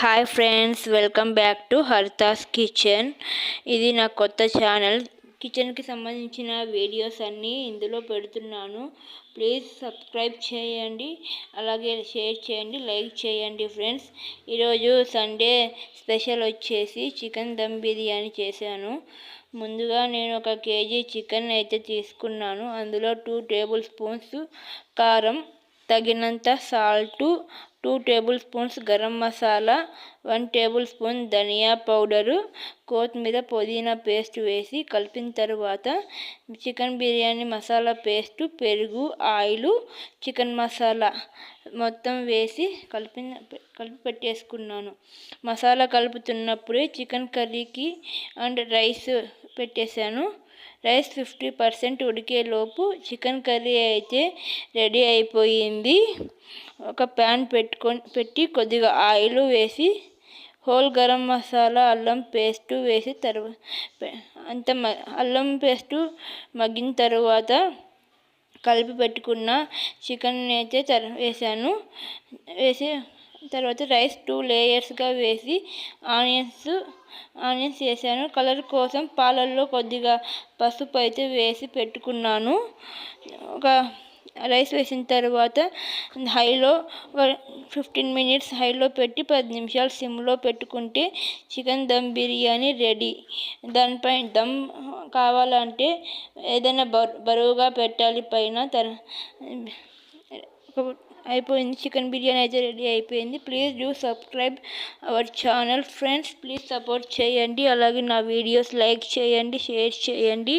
Hi friends, welcome back to Haritha's kitchen. ఇది నా కొత్త ఛానల్. కిచెన్కి సంబంధించిన వీడియోస్ అన్నీ ఇందులో పెడుతున్నాను. ప్లీజ్ సబ్స్క్రైబ్ చేయండి, అలాగే షేర్ చేయండి, లైక్ చేయండి ఫ్రెండ్స్. ఈరోజు సండే స్పెషల్ వచ్చేసి చికెన్ దమ్ బిర్యానీ చేశాను. ముందుగా నేను 1 కేజీ చికెన్ అయితే తీసుకున్నాను. అందులో 2 టేబుల్ స్పూన్స్ కారం, తగినంత salt, 2 table spoons garam masala, 1 table spoon ధనియా పౌడరు, కొత్తిమీర పుదీనా పేస్ట్ వేసి కలిపిన తర్వాత చికెన్ బిర్యానీ మసాలా పేస్టు, పెరుగు, ఆయిలు, చికెన్ మసాలా మొత్తం వేసి కలిపి పెట్టేసుకున్నాను. మసాలా కలుపుతున్నప్పుడే చికెన్ కర్రీకి అండ్ రైస్ పెట్టేశాను. రైస్ 50% ఉడికేలోపు చికెన్ కర్రీ అయితే రెడీ అయిపోయింది. ఒక ప్యాన్ పెట్టి కొద్దిగా ఆయిల్ వేసి హోల్ గరం మసాలా, అల్లం పేస్టు వేసి అల్లం పేస్టు మగ్గిన తర్వాత కలిపి పెట్టుకున్న చికెన్ అయితే వేసి తర్వాత రైస్ 2 లేయర్స్గా వేసి ఆనియన్స్ వేసాను. కలర్ కోసం పాలల్లో కొద్దిగా పసుపు అయితే వేసి పెట్టుకున్నాను. ఒక రైస్ వేసిన తర్వాత హైలో 15 మినిట్స్ హైలో పెట్టి 10 నిమిషాలు సిమ్లో పెట్టుకుంటే చికెన్ దమ్ బిర్యానీ రెడీ. దానిపై దమ్ కావాలంటే ఏదైనా బరువుగా పెట్టాలి పైన. అయిపోయింది, చికెన్ బిర్యానీ అయితే రెడీ అయిపోయింది. Please do subscribe our channel friends. Please support చేయండి, అలాగే నా వీడియోస్ లైక్ చేయండి, షేర్ చేయండి.